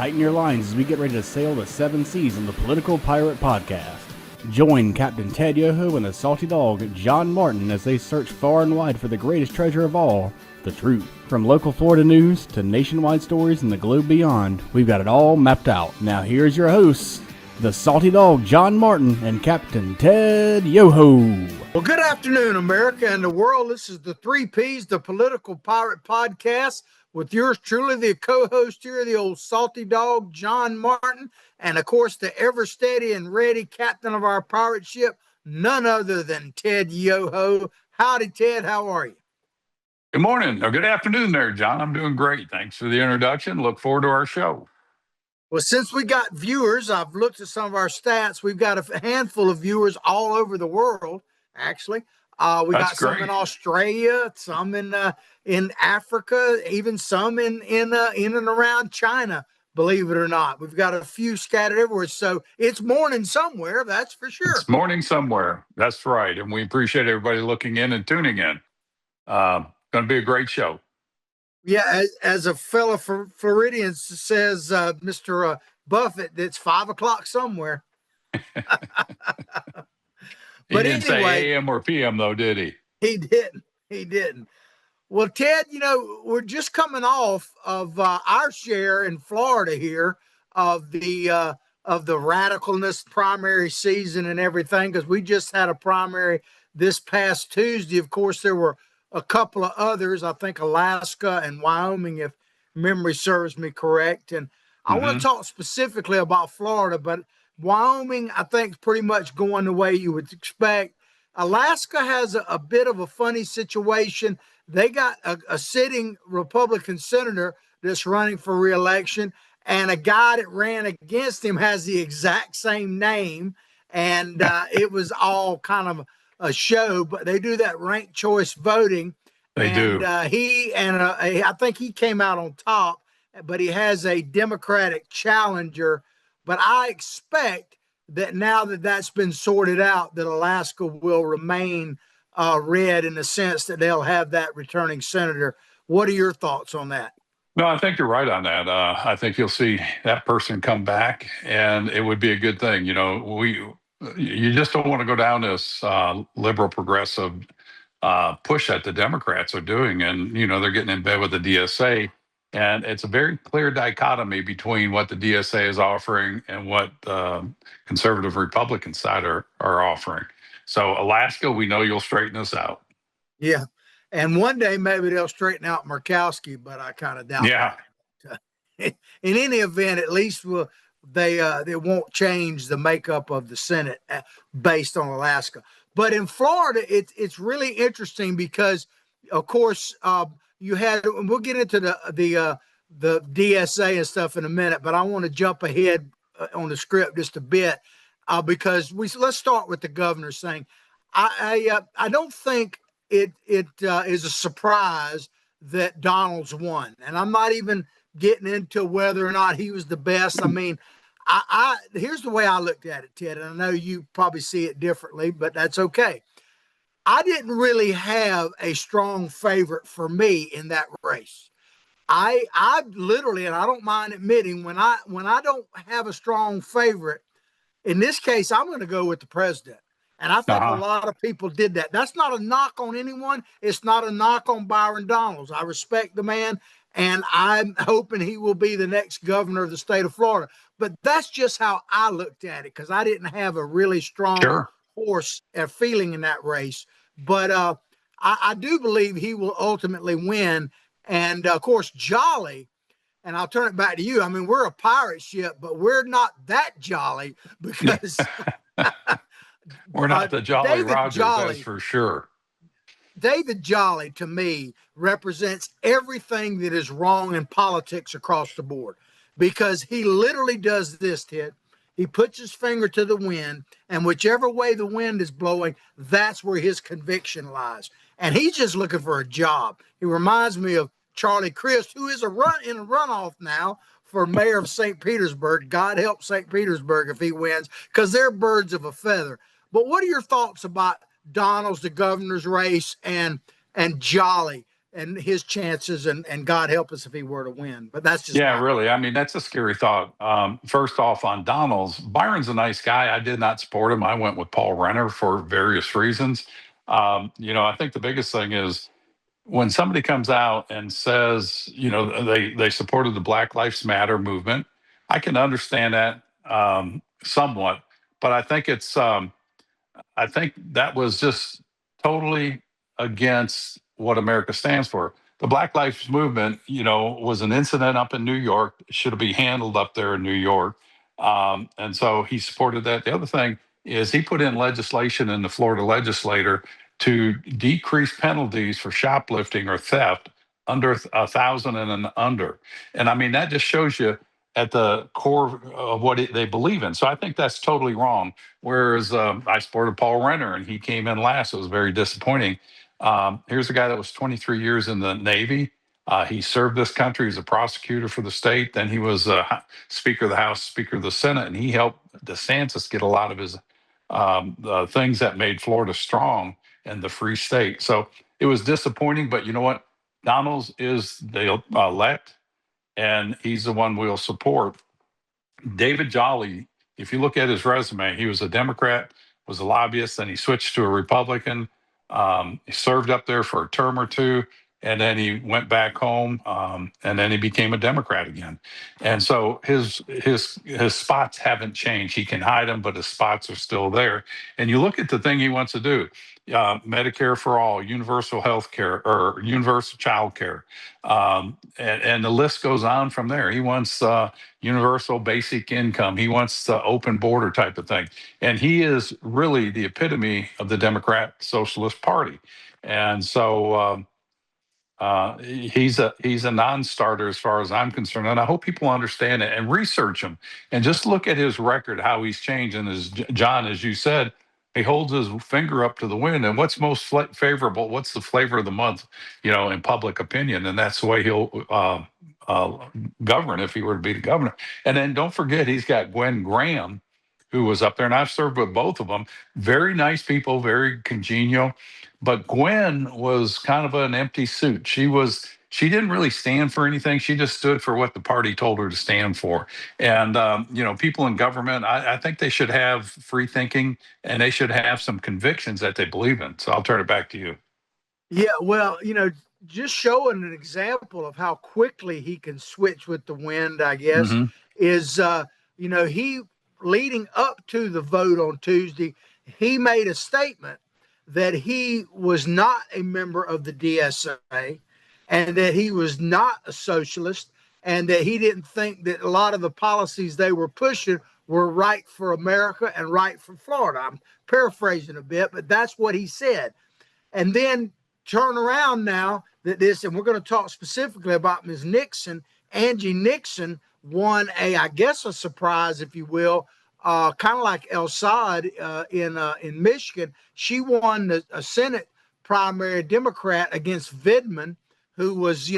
Tighten your lines as we get ready to sail the seven seas on the Political Pirate Podcast. Join Captain Ted Yoho and the salty dog John Martin as they search far and wide for the greatest treasure of all, the truth. From local Florida news to nationwide stories and the globe beyond, we've got it all mapped out. Now here's your hosts, the salty dog John Martin and Captain Ted Yoho. Well, good afternoon, America and the world. This is the 3 Ps, the Political Pirate Podcast, with yours truly, the co-host here, the old salty dog, John Martin, and of course, the ever steady and ready captain of our pirate ship, none other than Ted Yoho. Howdy, Ted. How are you? Good morning, or good afternoon there, John. I'm doing great. Thanks for the introduction. Look forward to our show. Well, since we got viewers, I've looked at some of our stats. We've got a handful of viewers all over the world, actually. We got some in Australia, some in Africa, even some in and around China, believe it or not. We've got a few scattered everywhere. So it's morning somewhere, that's for sure. It's morning somewhere. That's right. And we appreciate everybody looking in and tuning in. Going to be a great show. Yeah, as a fellow Floridian says, Mr. Buffett, it's 5 o'clock somewhere. But he didn't say AM or PM, though, did he? He didn't. Well, Ted, we're just coming off of our share in Florida here of the radicalness primary season and everything, because we just had a primary this past Tuesday. Of course, there were a couple of others, I think Alaska and Wyoming, if memory serves me correct. And I want to talk specifically about Florida, but Wyoming, I think, is pretty much going the way you would expect. Alaska has a bit of a funny situation. They got a sitting Republican senator that's running for re-election, and a guy that ran against him has the exact same name. And it was all kind of a show, but they do that ranked choice voting. They do. I think he came out on top, but he has a Democratic challenger. But I expect that now that that's been sorted out, that Alaska will remain red in the sense that they'll have that returning senator. What are your thoughts on that? No, I think you're right on that. I think you'll see that person come back, and it would be a good thing. You just don't want to go down this liberal progressive push that the Democrats are doing. And, they're getting in bed with the DSA. And it's a very clear dichotomy between what the DSA is offering and what conservative Republican side are offering. So Alaska, we know you'll straighten us out. Yeah. And one day maybe they'll straighten out Murkowski, but I kind of doubt that. In any event, at least they won't change the makeup of the Senate based on Alaska. But in Florida, it's really interesting because, of course, you had, and we'll get into the DSA and stuff in a minute, but I want to jump ahead on the script just a bit because let's start with the governor's thing. I don't think it is a surprise that Donald's won, and I'm not even getting into whether or not he was the best. I mean, here's the way I looked at it, Ted, and I know you probably see it differently, but that's okay. I didn't really have a strong favorite for me in that race. I literally, and I don't mind admitting, when I don't have a strong favorite, in this case, I'm going to go with the president. And I think a lot of people did that. That's not a knock on anyone. It's not a knock on Byron Donalds. I respect the man, and I'm hoping he will be the next governor of the state of Florida. But that's just how I looked at it, because I didn't have a really strong horse feeling in that race. But I do believe he will ultimately win. And, of course, Jolly, and I'll turn it back to you. I mean, we're a pirate ship, but we're not that jolly because we're not the Jolly Rogers, that's for sure. David Jolly, to me, represents everything that is wrong in politics across the board, because he literally does this, Ted. He puts his finger to the wind, and whichever way the wind is blowing, that's where his conviction lies. And he's just looking for a job. He reminds me of Charlie Crist, who is in a runoff now for mayor of St. Petersburg. God help St. Petersburg if he wins, because they're birds of a feather. But what are your thoughts about Donald's, the governor's race, and Jolly? and his chances, and God help us if he were to win. But that's just really. I mean, that's a scary thought. First off, on Donald's, Byron's a nice guy. I did not support him. I went with Paul Renner for various reasons. I think the biggest thing is when somebody comes out and says, they supported the Black Lives Matter movement. I can understand that somewhat, but I think that was just totally against what America stands for. The Black Lives Movement, was an incident up in New York. It should be handled up there in New York. And so he supported that. The other thing is he put in legislation in the Florida legislature to decrease penalties for shoplifting or theft under 1,000 and under. And I mean, that just shows you at the core of what they believe in. So I think that's totally wrong. Whereas I supported Paul Renner and he came in last. It was very disappointing. Here's a guy that was 23 years in the Navy. He served this country as a prosecutor for the state. Then he was Speaker of the House, Speaker of the Senate, and he helped DeSantis get a lot of his the things that made Florida strong and the free state. So it was disappointing, but you know what? Donalds is the elect, and he's the one we'll support. David Jolly, if you look at his resume, he was a Democrat, was a lobbyist, then he switched to a Republican. He served up there for a term or two, and then he went back home, and then he became a Democrat again. And so his spots haven't changed. He can hide them, but his spots are still there. And you look at the thing he wants to do: Medicare for all, universal health care, or universal child care, and the list goes on from there. He wants universal basic income. He wants the open border type of thing. And he is really the epitome of the Democrat Socialist Party. And so he's a non-starter as far as I'm concerned. And I hope people understand it and research him and just look at his record, how he's changed. And as John, as you said, he holds his finger up to the wind. And what's most favorable? What's the flavor of the month, in public opinion? And that's the way he'll govern if he were to be the governor. And then don't forget, he's got Gwen Graham, who was up there, and I've served with both of them. Very nice people, very congenial. But Gwen was kind of an empty suit. She didn't really stand for anything. She just stood for what the party told her to stand for. And people in government, I think they should have free thinking and they should have some convictions that they believe in. So I'll turn it back to you. Yeah, well, just showing an example of how quickly he can switch with the wind, I guess, is he leading up to the vote on Tuesday, he made a statement that he was not a member of the DSA and that he was not a socialist and that he didn't think that a lot of the policies they were pushing were right for America and right for Florida. I'm paraphrasing a bit, but that's what he said. And then turn around now and we're going to talk specifically about Ms. Nixon. Angie Nixon won I guess a surprise, if you will, kind of like El Saad in Michigan. She won a Senate primary Democrat against Vidman, who was,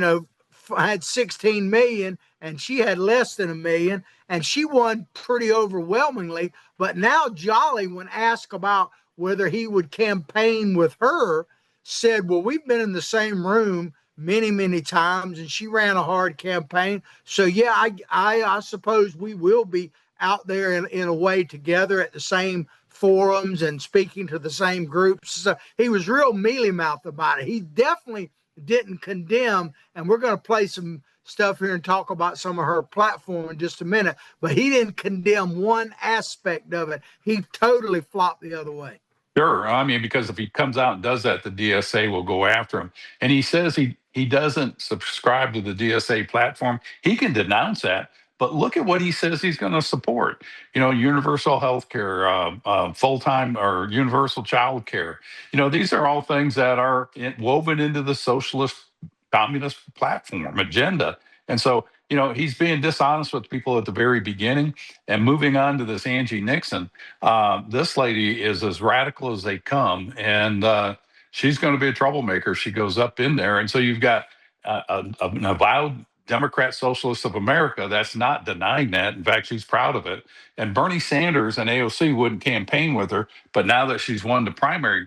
had 16 million and she had less than 1 million, and she won pretty overwhelmingly. But now Jolly, when asked about whether he would campaign with her, said, well, we've been in the same room many, many times, and she ran a hard campaign. So, yeah, I suppose we will be out there in a way together at the same forums and speaking to the same groups. So he was real mealy-mouthed about it. He definitely didn't condemn, and we're going to play some stuff here and talk about some of her platform in just a minute, but he didn't condemn one aspect of it. He totally flopped the other way. Sure. I mean, because if he comes out and does that, the DSA will go after him. And he says he doesn't subscribe to the DSA platform. He can denounce that. But look at what he says he's going to support. Universal health care, full-time or universal child care. These are all things that are woven into the socialist communist platform agenda. And so, he's being dishonest with people at the very beginning. And moving on to this Angie Nixon, this lady is as radical as they come. And she's going to be a troublemaker. She goes up in there. And so you've got an avowed Democrat Socialists of America that's not denying that. In fact, she's proud of it. And Bernie Sanders and AOC wouldn't campaign with her, but now that she's won the primary,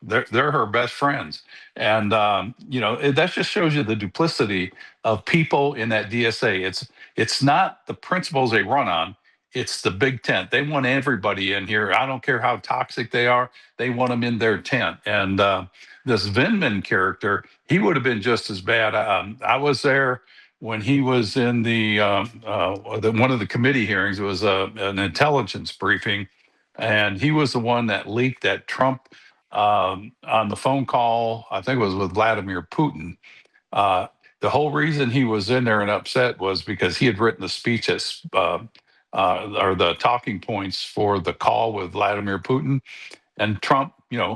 they're her best friends. And that just shows you the duplicity of people in that DSA. It's not the principles they run on. It's the big tent. They want everybody in here. I don't care how toxic they are. They want them in their tent. And this Vindman character, he would have been just as bad. I was there when he was in one of the committee hearings. It was an intelligence briefing, and he was the one that leaked that Trump on the phone call. I think it was with Vladimir Putin. The whole reason he was in there and upset was because he had written the speech or the talking points for the call with Vladimir Putin. And Trump,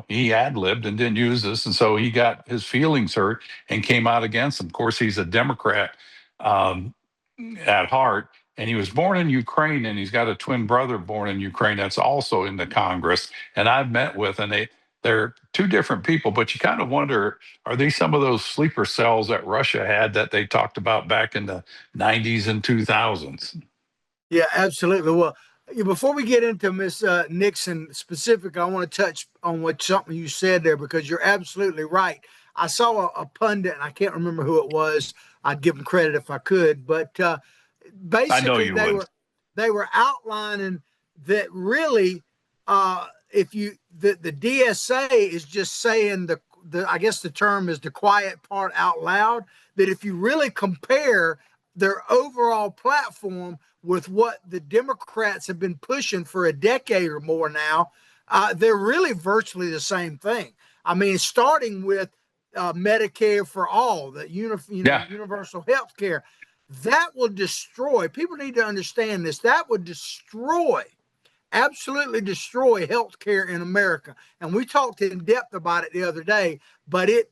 he ad-libbed and didn't use this. And so he got his feelings hurt and came out against him. Of course, he's a Democrat um, at heart. And he was born in Ukraine, and he's got a twin brother born in Ukraine that's also in the Congress. And I've met with, and they're two different people, but you kind of wonder, are these some of those sleeper cells that Russia had that they talked about back in the 90s and 2000s? Yeah, absolutely. Well, before we get into Miss Nixon specific, I want to touch on something you said there, because you're absolutely right. I saw a pundit, and I can't remember who it was. I'd give him credit if I could, but basically they were outlining that really, if you the DSA is just saying the I guess the term is the quiet part out loud. That if you really compare their overall platform with what the Democrats have been pushing for a decade or more now, they're really virtually the same thing. I mean, starting with Medicare for all, the universal health care, that will destroy. People need to understand this. That would absolutely destroy healthcare in America. And we talked in depth about it the other day, but it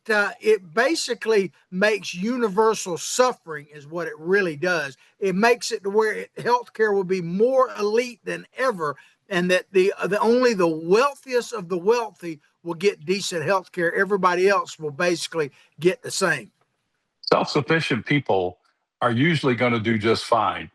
basically makes universal suffering is what it really does. It makes it to where healthcare will be more elite than ever, and that only the wealthiest of the wealthy will get decent healthcare. Everybody else will basically get the same. Self-sufficient people are usually going to do just fine.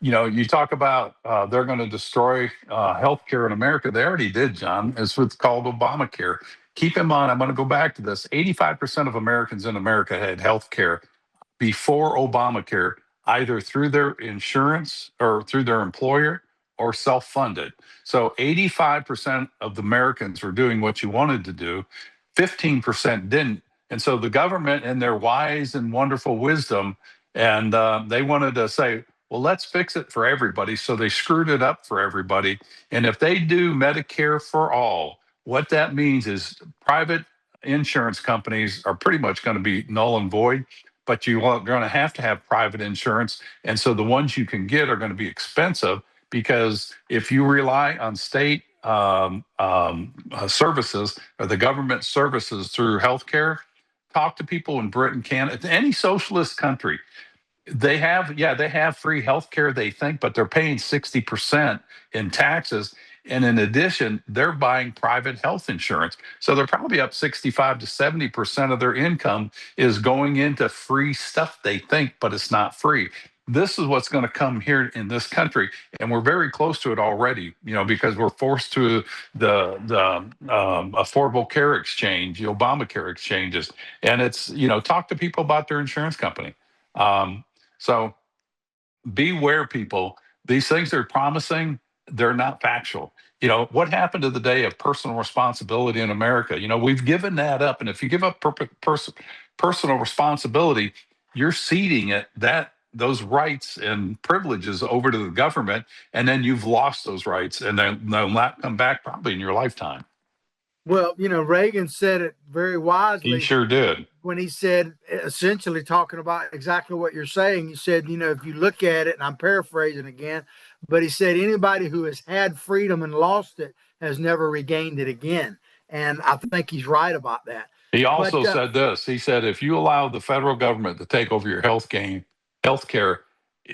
You talk about they're going to destroy healthcare in America. They already did, John. It's what's called Obamacare. Keep in mind, I'm going to go back to this. 85% of Americans in America had healthcare before Obamacare, either through their insurance or through their employer or self-funded. So 85% of the Americans were doing what you wanted to do. 15% didn't. And so the government, in their wise and wonderful wisdom, and they wanted to say, well, let's fix it for everybody. So they screwed it up for everybody. And if they do Medicare for all, what that means is private insurance companies are pretty much going to be null and void, but you're going to have private insurance. And so the ones you can get are going to be expensive, because if you rely on state services or the government services through healthcare, talk to people in Britain, Canada, any socialist country. They have free healthcare, they think, but they're paying 60% in taxes. And in addition, they're buying private health insurance. So they're probably up 65 to 70% of their income is going into free stuff, they think, but it's not free. This is what's going to come here in this country. And we're very close to it already, because we're forced to the Affordable Care Exchange, the Obamacare exchanges. And it's, talk to people about their insurance company. So beware, people. These things they're promising, they're not factual. What happened to the day of personal responsibility in America? We've given that up. And if you give up personal responsibility, you're ceding those rights and privileges over to the government, and then you've lost those rights, and they'll not come back probably in your lifetime. Well, Reagan said it very wisely. He sure did. When he said, essentially talking about exactly what you're saying, he said, if you look at it, and I'm paraphrasing again, but he said, anybody who has had freedom and lost it has never regained it again. And I think he's right about that. He also said this. He said, if you allow the federal government to take over your health care,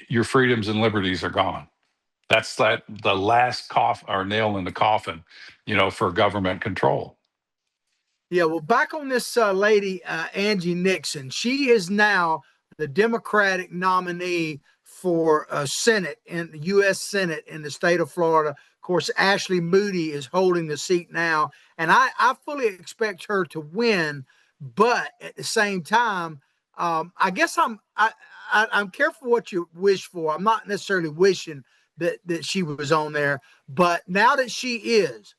your freedoms and liberties are gone. That's the last nail in the coffin, for government control. Yeah, well, back on this lady, Angie Nixon, she is now the Democratic nominee for Senate in the U.S. Senate in the state of Florida. Of course, Ashley Moody is holding the seat now, and I fully expect her to win. But at the same time, I guess I'm careful what you wish for. I'm not necessarily wishing that she was on there, but now that she is,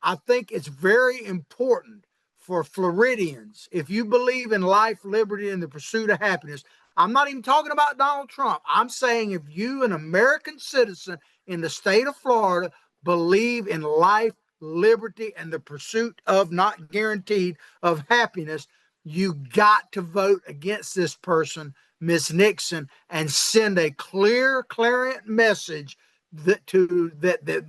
I think it's very important for Floridians. If you believe in life, liberty, and the pursuit of happiness, I'm not even talking about Donald Trump. I'm saying if you, an American citizen in the state of Florida, believe in life, liberty, and the pursuit of, not guaranteed, of happiness, you got to vote against this person, Miss Nixon, and send a clear, clarion message that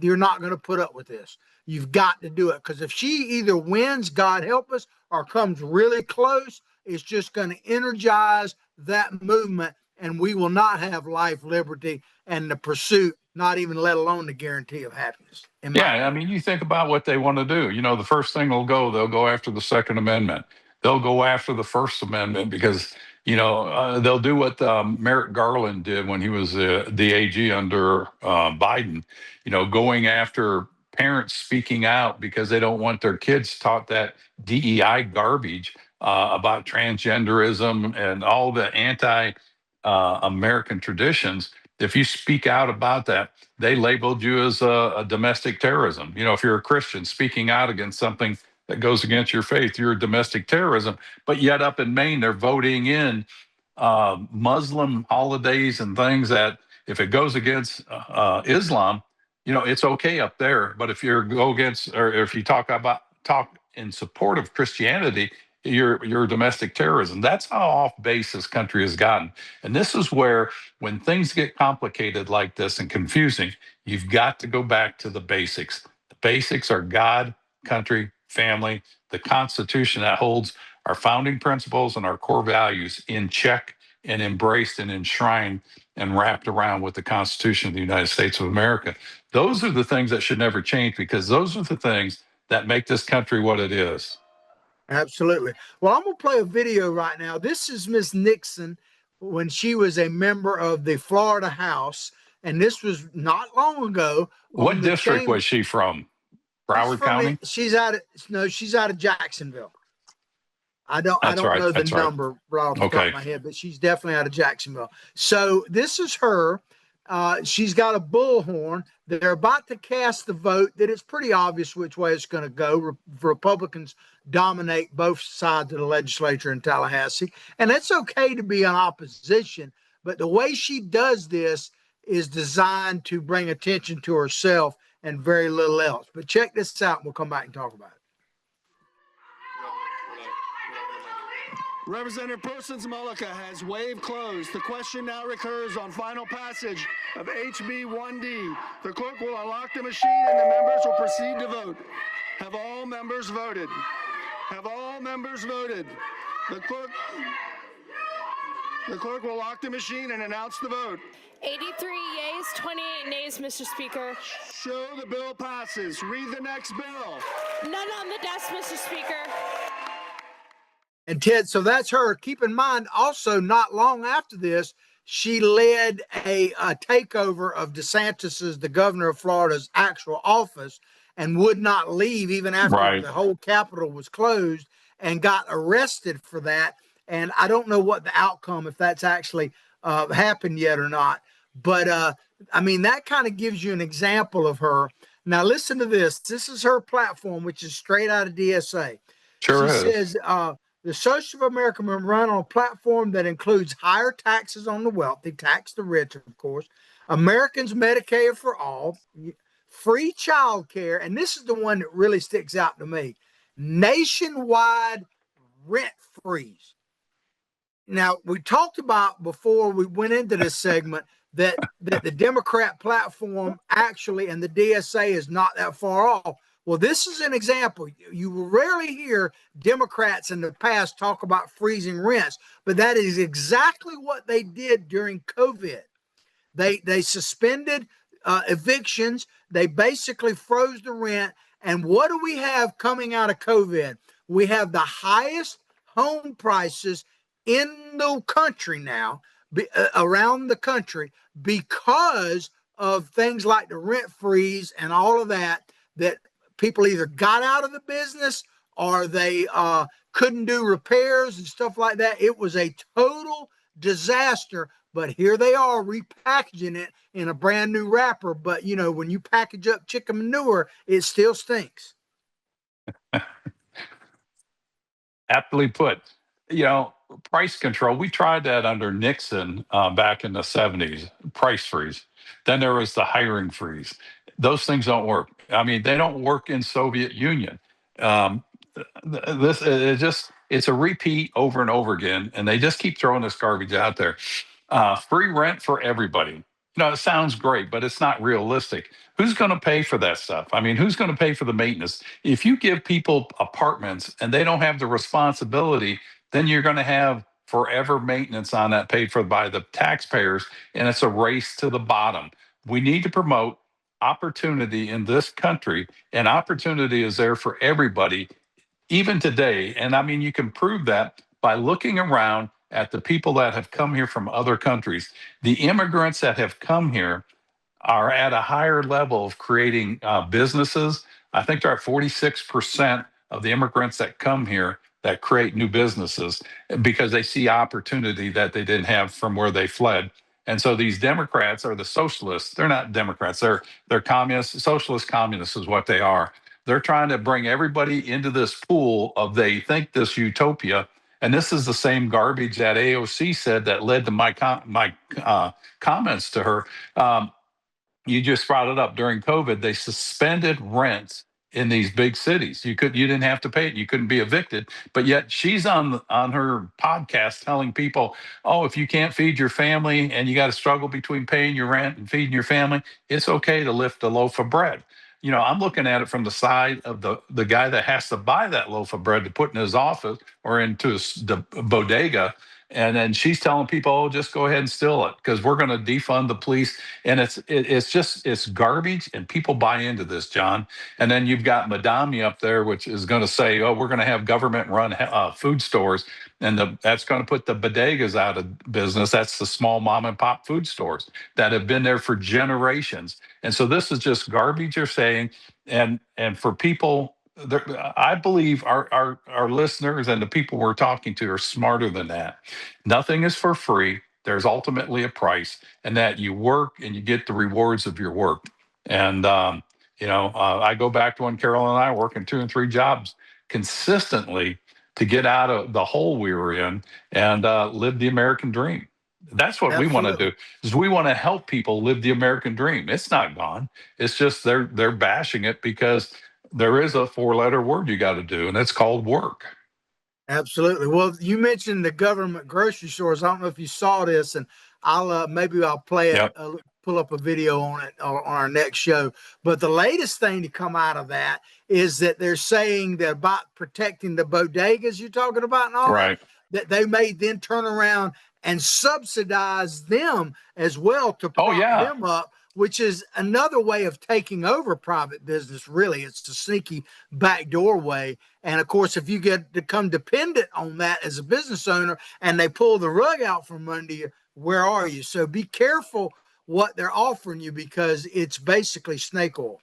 you're not going to put up with this. You've got to do it, because if she either wins, God help us, or comes really close, it's just going to energize that movement, and we will not have life, liberty, and the pursuit, not even let alone the guarantee of happiness. Yeah, I mean, you think about what they want to do. The first thing they'll go after the Second Amendment. They'll go after the First Amendment because, they'll do what Merrick Garland did when he was the AG under Biden, going after parents speaking out because they don't want their kids taught that DEI garbage about transgenderism and all the anti American traditions. If you speak out about that, they labeled you as a domestic terrorism. If you're a Christian speaking out against something that goes against your faith, you're a domestic terrorism. But yet up in Maine, they're voting in Muslim holidays and things that if it goes against Islam, it's okay up there. But if you go against, or if you talk in support of Christianity, you're domestic terrorism. That's how off base this country has gotten. And this is where, when things get complicated like this and confusing, you've got to go back to the basics. The basics are God, country, family, the Constitution that holds our founding principles and our core values in check and embraced and enshrined and wrapped around with the Constitution of the United States of America. Those are the things that should never change, because those are the things that make this country what it is. Absolutely. Well, I'm going to play a video right now. This is Miss Nixon when she was a member of the Florida House, and this was not long ago. What district was she from? Broward County? She's out of Jacksonville. I don't know the number right off the top of my head, but she's definitely out of Jacksonville. So this is her. She's got a bullhorn. They're about to cast the vote that it's pretty obvious which way it's going to go. Republicans dominate both sides of the legislature in Tallahassee. And it's okay to be in opposition, but the way she does this is designed to bring attention to herself and very little else. But check this out, and we'll come back and talk about it. Representative Persons Mullica has waived closed. The question now recurs on final passage of HB 1D. The clerk will unlock the machine and the members will proceed to vote. Have all members voted? Have all members voted? The clerk will lock the machine and announce the vote. 83 yeas, 28 nays, Mr. Speaker. Show the bill passes. Read the next bill. None on the desk, Mr. Speaker. And Ted, so that's her. Keep in mind, also, not long after this, she led a takeover of DeSantis's, the governor of Florida's, actual office, and would not leave even after the whole Capitol was closed, and got arrested for that. And I don't know what the outcome, if that's actually happened yet or not. But I mean, that kind of gives you an example of her. Now, listen to this. This is her platform, which is straight out of DSA. Sure is. She says, the Social America will run on a platform that includes higher taxes on the wealthy, tax the rich, of course, Americans Medicare for all, free child care, and this is the one that really sticks out to me, nationwide rent freeze. Now, we talked about before we went into this segment that the Democrat platform actually and the DSA is not that far off. Well, this is an example. You will rarely hear Democrats in the past talk about freezing rents, but that is exactly what they did during COVID. They suspended evictions. They basically froze the rent. And what do we have coming out of COVID? We have the highest home prices in the country now, around the country, because of things like the rent freeze and all of that, that people either got out of the business or they couldn't do repairs and stuff like that. It was a total disaster. But here they are repackaging it in a brand new wrapper. But you know, when you package up chicken manure, it still stinks. Aptly put. You know, price control, we tried that under Nixon back in the 70s, price freeze. Then there was the hiring freeze. Those things don't work. I mean, they don't work in Soviet Union. Um, this is just, it's a repeat over and over again, and they just keep throwing this garbage out there. Free rent for everybody. You know, it sounds great, but it's not realistic. Who's going to pay for that stuff? I mean, who's going to pay for the maintenance? If you give people apartments and they don't have the responsibility, then you're going to have forever maintenance on that paid for by the taxpayers, and it's a race to the bottom. We need to promote opportunity in this country, and opportunity is there for everybody, even today. And I mean, you can prove that by looking around at the people that have come here from other countries. The immigrants that have come here are at a higher level of creating businesses. I think they're at 46% of the immigrants that come here that create new businesses because they see opportunity that they didn't have from where they fled. And so these Democrats are the socialists. They're not Democrats. They're communists. Socialist communists is what they are. They're trying to bring everybody into this pool of, they think, this utopia. And this is the same garbage that AOC said that led to my comments to her. You just brought it up. During COVID, they suspended rents in these big cities. You didn't have to pay it. You couldn't be evicted. But yet she's on her podcast telling people, oh, if you can't feed your family and you got to struggle between paying your rent and feeding your family, it's okay to lift a loaf of bread. You know, I'm looking at it from the side of the guy that has to buy that loaf of bread to put in his office or into the bodega. And then she's telling people, oh, just go ahead and steal it because we're going to defund the police. And it's garbage, and people buy into this, John. And then you've got Madami up there, which is going to say, oh, we're going to have government-run food stores, and that's going to put the bodegas out of business. That's the small mom-and-pop food stores that have been there for generations. And so this is just garbage you're saying. And for people, I believe our listeners and the people we're talking to are smarter than that. Nothing is for free. There's ultimately a price, and that you work and you get the rewards of your work. And I go back to when Carol and I were working 2 and 3 jobs consistently to get out of the hole we were in and live the American dream. That's what we want to do. Is we want to help people live the American dream. It's not gone. It's just they're bashing it because there is a 4-letter word you got to do, and it's called work. Absolutely. Well, you mentioned the government grocery stores. I don't know if you saw this, and I'll play it, Yep. Pull up a video on it on our next show. But the latest thing to come out of that is that they're saying that about protecting the bodegas you're talking about and all Right. that they may then turn around and subsidize them as well to prop them up, which is another way of taking over private business. Really, it's a sneaky backdoor way. And of course, if you get to become dependent on that as a business owner and they pull the rug out from under you, where are you? So be careful what they're offering you because it's basically snake oil.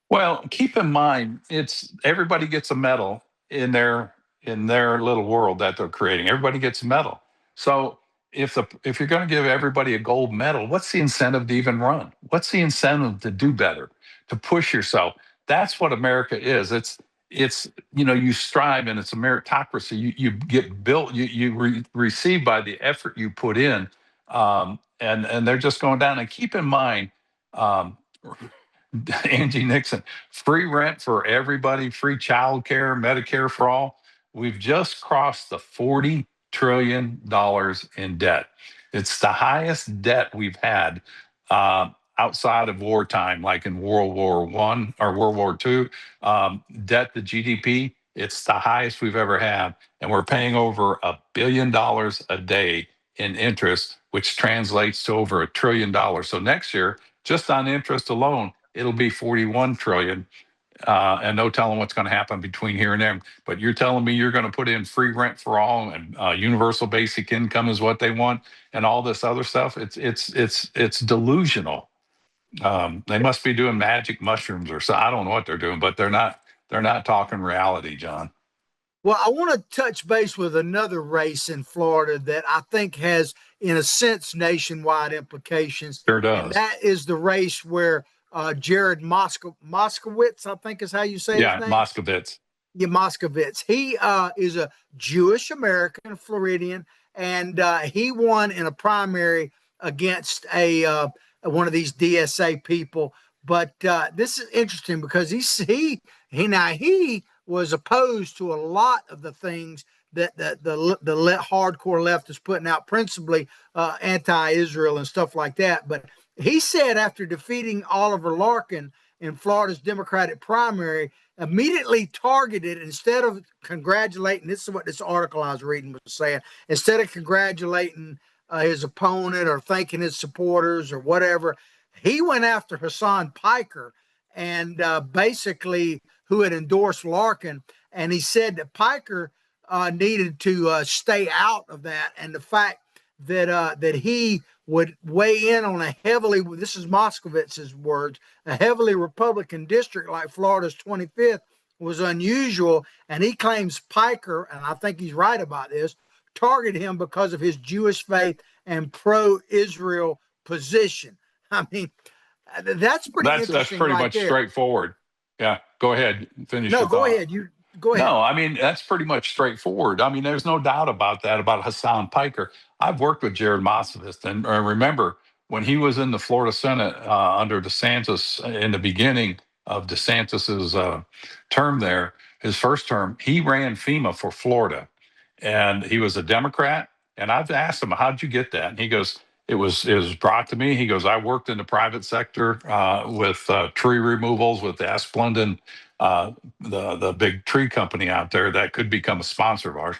Well, keep in mind, it's everybody gets a medal in their little world that they're creating. Everybody gets a medal. So if you're going to give everybody a gold medal, what's the incentive to even run? What's the incentive to do better, to push yourself? That's what America is. It's you strive, and it's a meritocracy. You get built. You receive by the effort you put in, and they're just going down. And keep in mind. Angie Nixon, free rent for everybody, free child care, Medicare for all. We've just crossed the $40 trillion in debt. It's the highest debt we've had outside of wartime, like in World War I or World War II. Debt to GDP, it's the highest we've ever had. And we're paying over $1 billion a day in interest, which translates to over $1 trillion. So next year, just on interest alone, it'll be 41 trillion. and no telling what's going to happen between here and there. But you're telling me you're going to put in free rent for all and universal basic income is what they want, and all this other stuff. It's delusional. They must be doing magic mushrooms or so. I don't know what they're doing, but they're not. They're not talking reality, John. Well, I want to touch base with another race in Florida that I think has, in a sense, nationwide implications. Sure And does. that is the race where Jared Moskowitz, I think is how you say his Yeah, name. Moskovitz. Yeah, Moskowitz. He is a Jewish American, Floridian, and he won in a primary against a one of these DSA people. But this is interesting because he was opposed to a lot of the things that the hardcore left is putting out, principally anti-Israel and stuff like that. But he said after defeating Oliver Larkin in Florida's Democratic primary, immediately targeted, instead of congratulating, this is what this article I was reading was saying, instead of congratulating his opponent or thanking his supporters or whatever, he went after Hassan Piker and basically who had endorsed Larkin. And he said that Piker needed to stay out of that. And the fact that he would weigh in on a heavily, this is Moskowitz's words, a heavily Republican district like Florida's 25th was unusual. And he claims Piker, and I think he's right about this, targeted him because of his Jewish faith and pro-Israel position. I mean, that's pretty interesting. That's pretty right much there. Straightforward. Yeah, go ahead. Finish No, your go thought. ahead. You go ahead. No, I mean, that's pretty much straightforward. I mean, there's no doubt about that, about Hassan Piker. I've worked with Jared Moskowitz, and remember when he was in the Florida Senate under DeSantis in the beginning of DeSantis's term there, his first term, he ran FEMA for Florida, and he was a Democrat. And I've asked him, "How'd you get that?" And he goes, it was brought to me. He goes, "I worked in the private sector with tree removals with Asplundh, the big tree company out there that could become a sponsor of ours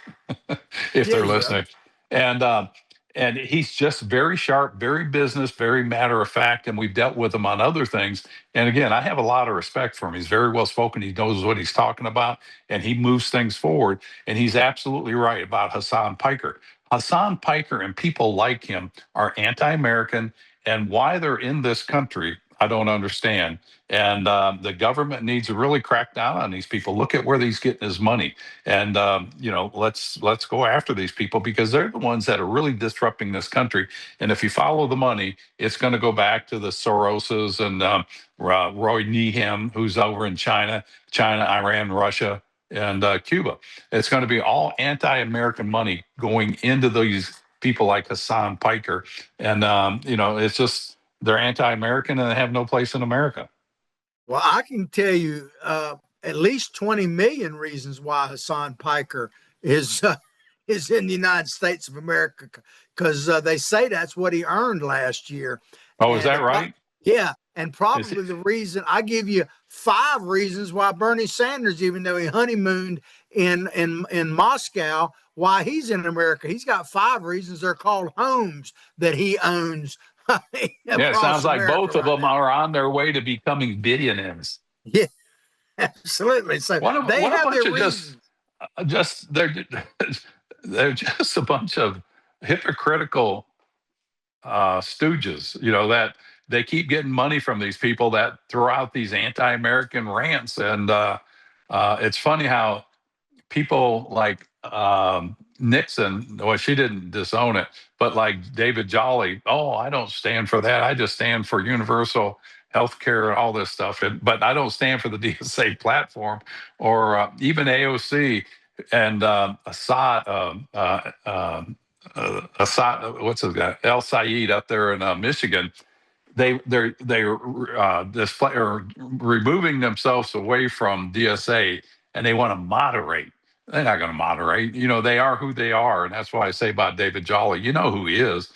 if they're listening." And he's just very sharp, very business, very matter of fact. And we've dealt with him on other things. And again, I have a lot of respect for him. He's very well spoken. He knows what he's talking about, and he moves things forward. And he's absolutely right about Hassan Piker. Hassan Piker and people like him are anti-American, and why they're in this country, I don't understand. And the government needs to really crack down on these people. Look at where he's getting his money, and let's go after these people because they're the ones that are really disrupting this country. And if you follow the money, it's going to go back to the Soroses and Roy Nehem, who's over in China, Iran, Russia, and Cuba. It's going to be all anti-American money going into these people like Hassan Piker, and it's just they're anti-American and they have no place in America. Well, I can tell you at least 20 million reasons why Hassan Piker is in the United States of America, because they say that's what he earned last year. Oh, is that right? Yeah. And probably the reason, I give you 5 reasons why Bernie Sanders, even though he honeymooned in Moscow, why he's in America. He's got 5 reasons. They're called homes that he owns. Yeah, it sounds like both of them are on their way to becoming billionaires. Yeah, absolutely. So they have their reasons. They're just a bunch of hypocritical stooges, that they keep getting money from these people that throw out these anti-American rants. And it's funny how people like Nixon, well, she didn't disown it, but like David Jolly, oh, I don't stand for that. I just stand for universal health care and all this stuff. But I don't stand for the DSA platform or even AOC and Assad, what's his guy? El Sayed up there in Michigan. They're display or removing themselves away from DSA, and they want to moderate. They're not going to moderate. They are who they are, and that's why I say about David Jolly. You know who he is.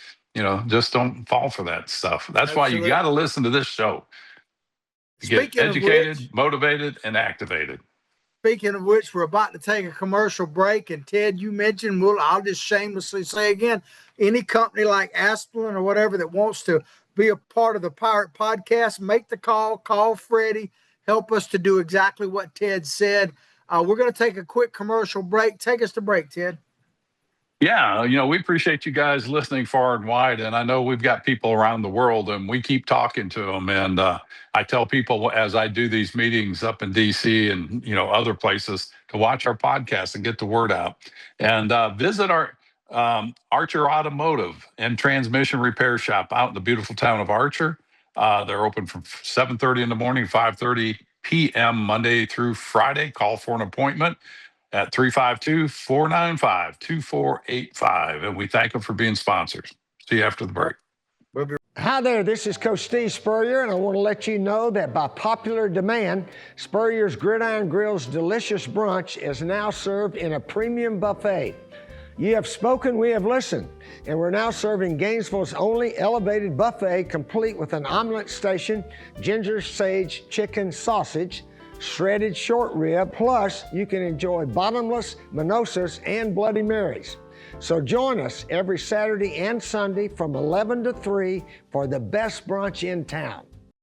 Just don't fall for that stuff. That's Absolutely. Why you got to listen to this show. Get educated, motivated, and activated. Speaking of which, we're about to take a commercial break. And Ted, you mentioned, I'll just shamelessly say again, any company like Asplundh or whatever that wants to be a part of the Pirate Podcast, make the call Freddie, help us to do exactly what Ted said. We're going to take a quick commercial break. Take us to break, Ted. Yeah, we appreciate you guys listening far and wide. And I know we've got people around the world and we keep talking to them. And I tell people as I do these meetings up in DC and, other places to watch our podcast and get the word out. And visit our Archer Automotive and Transmission Repair Shop out in the beautiful town of Archer. They're open from 7:30 in the morning, 5:30 p.m. Monday through Friday. Call for an appointment at 352-495-2485. And we thank them for being sponsors. See you after the break. Hi there, this is Coach Steve Spurrier, and I want to let you know that by popular demand, Spurrier's Gridiron Grill's delicious brunch is now served in a premium buffet. You have spoken, we have listened, and we're now serving Gainesville's only elevated buffet complete with an omelet station, ginger sage chicken sausage, shredded short rib, plus you can enjoy bottomless mimosas and Bloody Marys. So join us every Saturday and Sunday from 11 to 3 for the best brunch in town.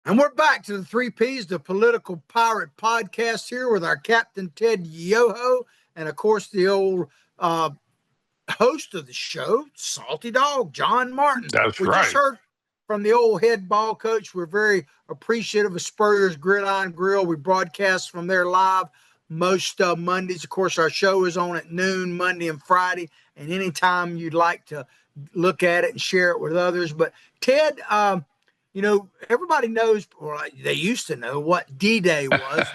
And we're back to the 3 Ps, the Political Pirate Podcast here with our Captain Ted Yoho and, of course, the old host of the show, Salty Dog, John Martin. That's we right. Just heard from the old head ball coach. We're very appreciative of Spurrier's Gridiron Grill. We broadcast from there live most Mondays. Of course, our show is on at noon, Monday and Friday, and anytime you'd like to look at it and share it with others. But Ted, everybody knows, or they used to know, what D-Day was,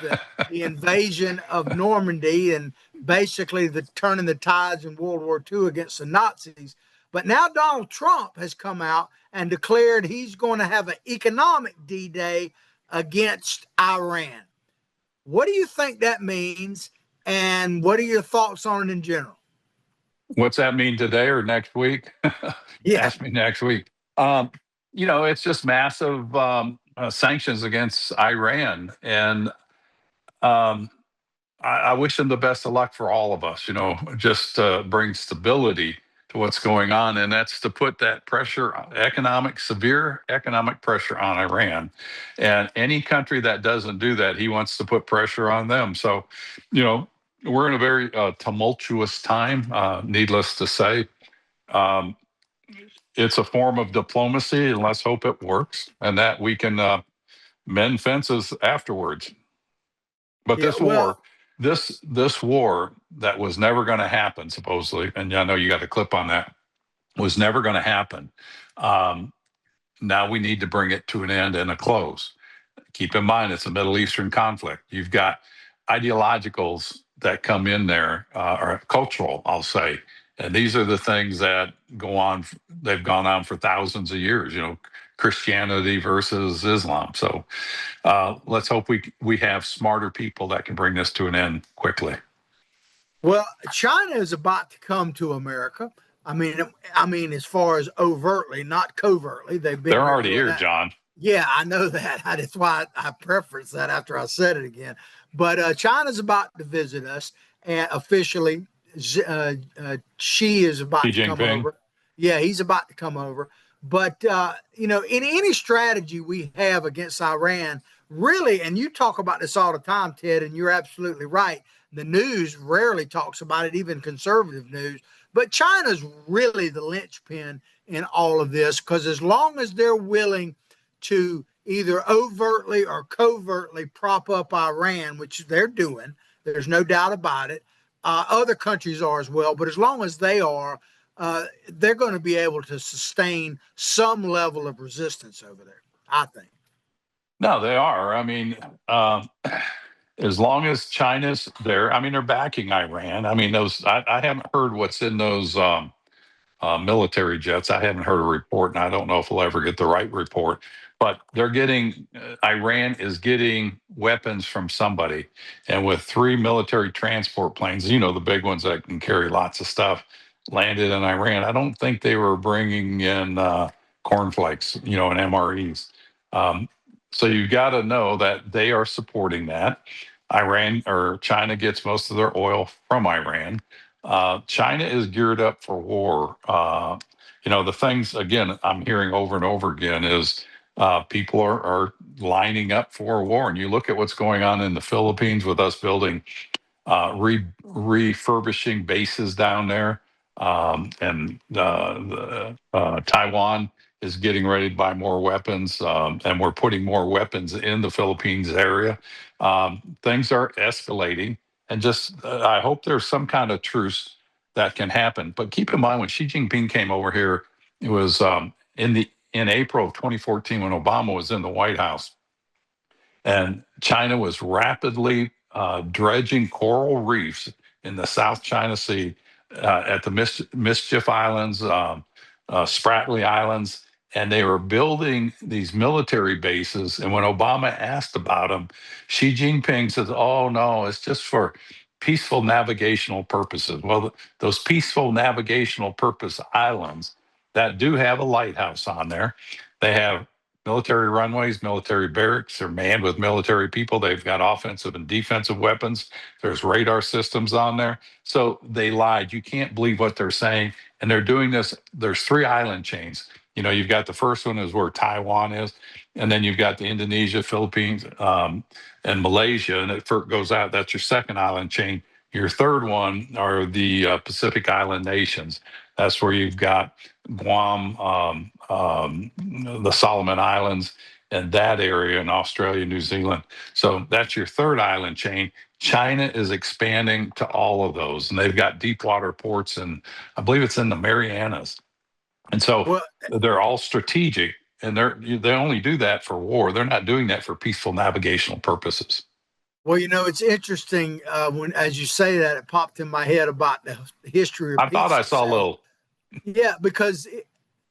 the invasion of Normandy and basically the turning the tides in World War II against the Nazis. But now Donald Trump has come out and declared he's going to have an economic D-Day against Iran. What do you think that means, and what are your thoughts on it in general? What's that mean today or next week? Yeah. Ask me next week. It's just massive sanctions against Iran. And I wish them the best of luck for all of us, just bring stability to what's going on. And that's to put that pressure, severe economic pressure on Iran. And any country that doesn't do that, he wants to put pressure on them. So, we're in a very tumultuous time, needless to say. It's a form of diplomacy, and let's hope it works and that we can mend fences afterwards. But this war that was never going to happen, supposedly, and I know you got a clip on that, was never going to happen. Now we need to bring it to an end and a close. Keep in mind, it's a Middle Eastern conflict. You've got ideologicals that come in there, or cultural, I'll say. And these are the things that go on. They've gone on for thousands of years, Christianity versus Islam. So let's hope we have smarter people that can bring this to an end quickly. Well, China is about to come to America. I mean, as far as overtly, not covertly. They're already here, John. Yeah, I know that. That's why I preference that after I said it again. But China's about to visit us, and officially, Xi is about to come over. Yeah, he's about to come over. But, in any strategy we have against Iran, really, and you talk about this all the time, Ted, and you're absolutely right. The news rarely talks about it, even conservative news. But China's really the linchpin in all of this, because as long as they're willing to either overtly or covertly prop up Iran, which they're doing, there's no doubt about it. Other countries are as well, but as long as they are, they're going to be able to sustain some level of resistance over there, I think. No, they are. I mean, as long as China's there, they're backing Iran. I haven't heard what's in those military jets. I haven't heard a report, and I don't know if we'll ever get the right report. But Iran is getting weapons from somebody. And with 3 military transport planes, the big ones that can carry lots of stuff, landed in Iran. I don't think they were bringing in cornflakes, and MREs. So you got to know that they are supporting that. China gets most of their oil from Iran. China is geared up for war. The things, again, I'm hearing over and over again is people are lining up for a war. And you look at what's going on in the Philippines with us building refurbishing bases down there. And Taiwan is getting ready to buy more weapons, and we're putting more weapons in the Philippines area. Things are escalating, and just I hope there's some kind of truce that can happen. But keep in mind, when Xi Jinping came over here, it was in April of 2014 when Obama was in the White House. And China was rapidly dredging coral reefs in the South China Sea at the Mischief Islands, Spratly Islands, and they were building these military bases. And when Obama asked about them, Xi Jinping says, "Oh no, it's just for peaceful navigational purposes." Well, those peaceful navigational purpose islands that do have a lighthouse on there, they have military runways, military barracks. They're manned with military people. They've got offensive and defensive weapons. There's radar systems on there. So they lied. You can't believe what they're saying. And they're doing this. There's 3 island chains. You've got the first one is where Taiwan is. And then you've got the Indonesia, Philippines, and Malaysia. And it goes out. That's your second island chain. Your third one are the Pacific Island nations. That's where you've got Guam, the Solomon Islands, and that area in Australia, New Zealand. So that's your third island chain. China is expanding to all of those, and they've got deep water ports, and I believe it's in the Marianas. And so Well, they're all strategic, and they only do that for war. They're not doing that for peaceful navigational purposes. well, it's interesting when, as you say that, it popped in my head about the history of I thought I saw a little. Yeah, because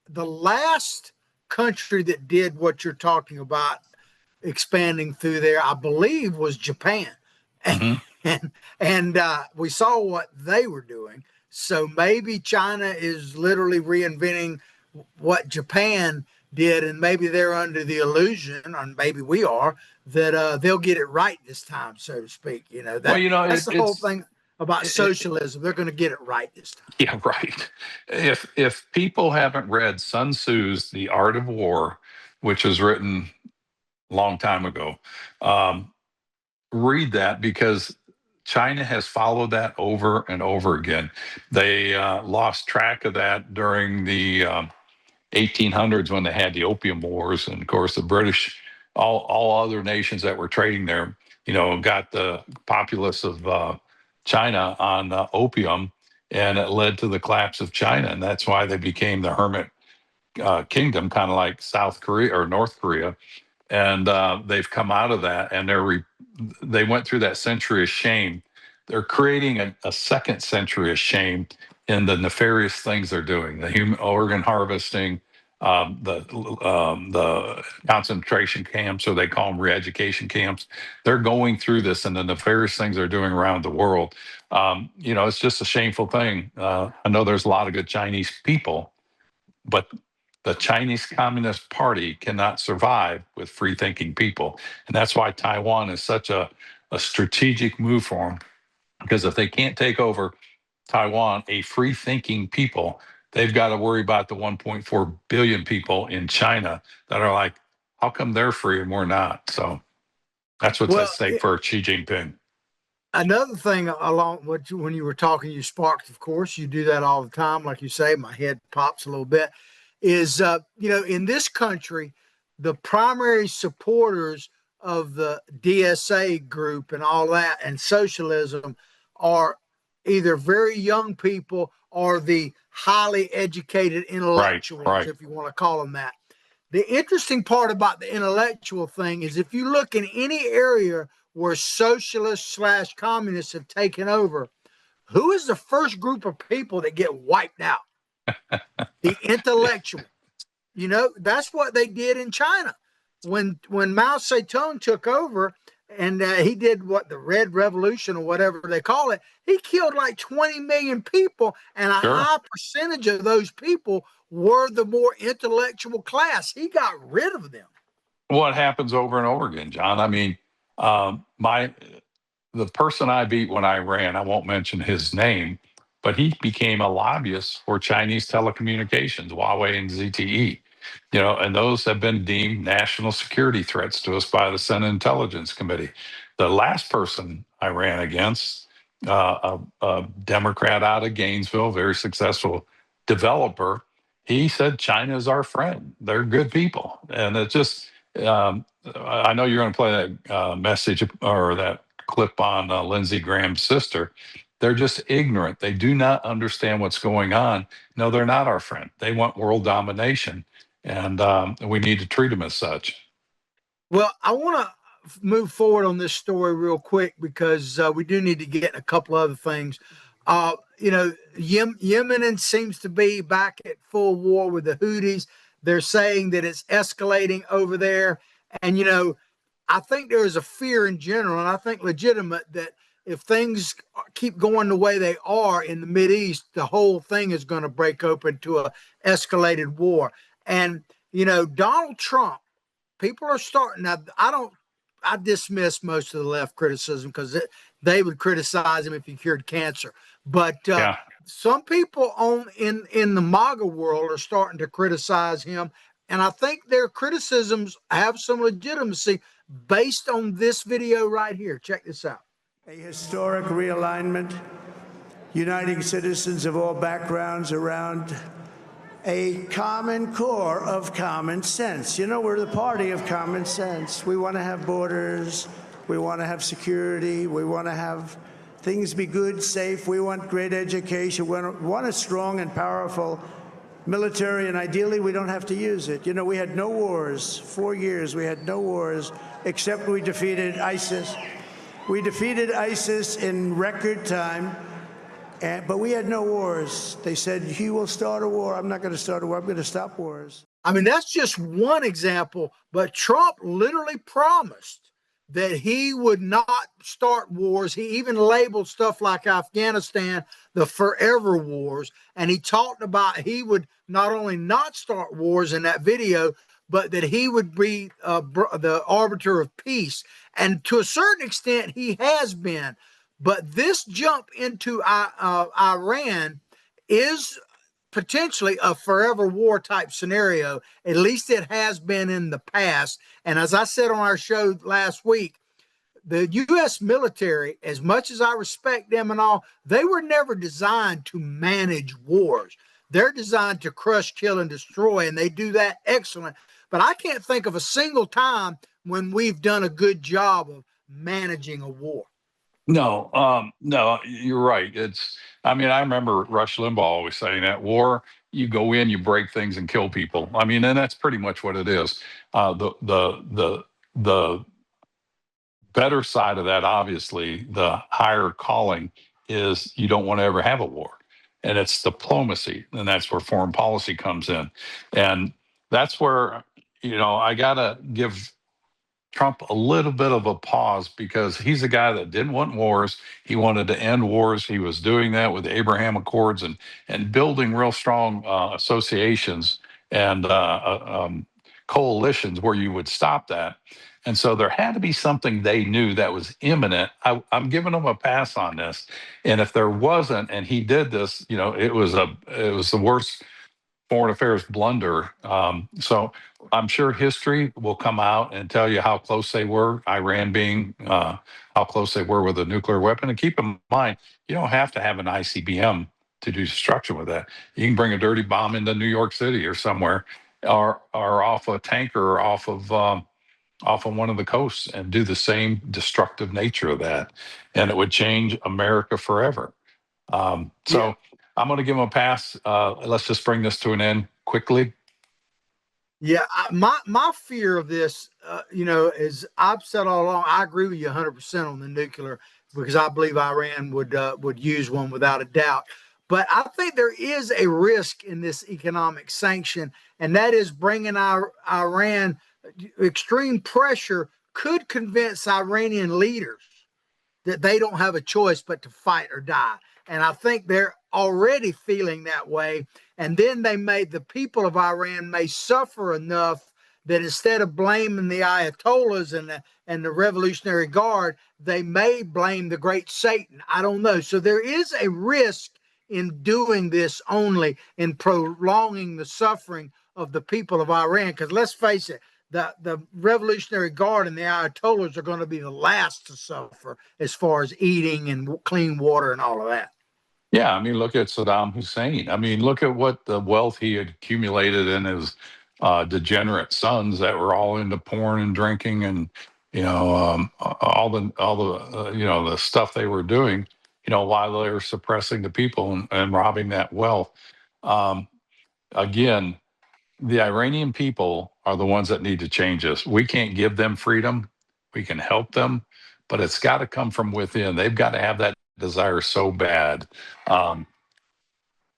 the last country that did what you're talking about, expanding through there, I believe, was Japan, Mm-hmm. and we saw what they were doing. So maybe China is literally reinventing what Japan did, and maybe they're under the illusion, and maybe we are, that they'll get it right this time, so to speak. That's the whole thing about socialism. They're going to get it right this time. Yeah, right. If people haven't read Sun Tzu's The Art of War, which was written a long time ago, read that, because China has followed that over and over again. They lost track of that during the 1800s when they had the Opium Wars, and of course the British, all other nations that were trading there, got the populace of China on opium, and it led to the collapse of China, and that's why they became the hermit kingdom, kind of like South Korea or North Korea. And they've come out of that, and they went through that century of shame. They're creating a second century of shame in the nefarious things they're doing, the human organ harvesting, the concentration camps, or they call them re-education camps. They're going through this, and the nefarious things they're doing around the world. It's just a shameful thing. I know there's a lot of good Chinese people, but the Chinese Communist Party cannot survive with free thinking people. And that's why Taiwan is such a strategic move for them. Because if they can't take over Taiwan, a free thinking people, they've got to worry about the 1.4 billion people in China that are like, how come they're free and we're not? So that's what's at stake for Xi Jinping. Another thing along when you were talking, you sparked, of course, you do that all the time. Like you say, my head pops a little bit, is, in this country, the primary supporters of the DSA group and all that and socialism are either very young people or the highly educated intellectuals, right. if you want to call them that. The interesting part about the intellectual thing is if you look in any area where socialists / communists have taken over, who is the first group of people that get wiped out? The intellectual. That's what they did in China. When Mao Zedong took over and he did the Red Revolution or whatever they call it, he killed like 20 million people, and a high percentage of those people were the more intellectual class. He got rid of them. What happens over and over again, John? I mean, the person I beat when I ran, I won't mention his name, but he became a lobbyist for Chinese telecommunications, Huawei and ZTE. And those have been deemed national security threats to us by the Senate Intelligence Committee. The last person I ran against, a Democrat out of Gainesville, very successful developer, he said China is our friend. They're good people, and it just. I know you're going to play that message or that clip on Lindsey Graham's sister. They're just ignorant. They do not understand what's going on. No, they're not our friend. They want world domination, and we need to treat them as such. Well, I want to move forward on this story real quick because we do need to get a couple other things. Yemen seems to be back at full war with the Houthis. They're saying that it's escalating over there. And, I think there is a fear in general, and I think legitimate, that if things keep going the way they are in the Mideast, the whole thing is going to break open to a escalated war. And, Donald Trump, people are starting. Now, I dismiss most of the left criticism because they would criticize him if he cured cancer. But some people in the MAGA world are starting to criticize him. And I think their criticisms have some legitimacy based on this video right here. Check this out. A historic realignment, uniting citizens of all backgrounds around a common core of common sense. We're the party of common sense. We want to have borders. We want to have security. We want to have things be good, safe. We want great education. We want a strong and powerful military, and ideally we don't have to use it. We had no wars. 4 years we had no wars, except we defeated ISIS. We defeated ISIS in record time. But we had no wars. They said, he will start a war. I'm not going to start a war. I'm going to stop wars. I mean, that's just one example. But Trump literally promised that he would not start wars. He even labeled stuff like Afghanistan the forever wars. And he talked about he would not only not start wars in that video, but that he would be the arbiter of peace. And to a certain extent, he has been. But this jump into Iran is potentially a forever war type scenario. At least it has been in the past. And as I said on our show last week, the U.S. military, as much as I respect them and all, they were never designed to manage wars. They're designed to crush, kill, and destroy, and they do that excellent. But I can't think of a single time when we've done a good job of managing a war. No, you're right. I remember Rush Limbaugh always saying that war, you go in, you break things and kill people. And that's pretty much what it is. The better side of that, obviously, the higher calling is you don't want to ever have a war. And it's diplomacy. And that's where foreign policy comes in. And that's where, I got to give Trump a little bit of a pause because he's a guy that didn't want wars. He wanted to end wars. He was doing that with the Abraham Accords and building real strong associations and coalitions where you would stop that. And so there had to be something they knew that was imminent. I'm giving them a pass on this. And if there wasn't, and he did this, it was the worst foreign affairs blunder. So I'm sure history will come out and tell you how close they were, Iran being how close they were with a nuclear weapon. And keep in mind, you don't have to have an ICBM to do destruction with that. You can bring a dirty bomb into New York City or somewhere, or off a tanker, or off of one of the coasts, and do the same destructive nature of that, and it would change America forever. So I'm going to give him a pass. Let's just bring this to an end quickly. Yeah, my fear of this, is I've said all along, I agree with you 100% on the nuclear because I believe Iran would use one without a doubt. But I think there is a risk in this economic sanction, and that is bringing Iran extreme pressure could convince Iranian leaders that they don't have a choice but to fight or die. And I think they're already feeling that way. And then the people of Iran may suffer enough that instead of blaming the Ayatollahs and the Revolutionary Guard, they may blame the great Satan. I don't know. So there is a risk in doing this only, in prolonging the suffering of the people of Iran. Because let's face it, the Revolutionary Guard and the Ayatollahs are going to be the last to suffer as far as eating and clean water and all of that. Yeah, I mean, look at Saddam Hussein. I mean, look at what the wealth he had accumulated in his degenerate sons that were all into porn and drinking, and all the the stuff they were doing, while they were suppressing the people and robbing that wealth. Um, Again, the Iranian people are the ones that need to change this. We can't give them freedom. We can help them, but it's got to come from within. They've got to have that desire so bad.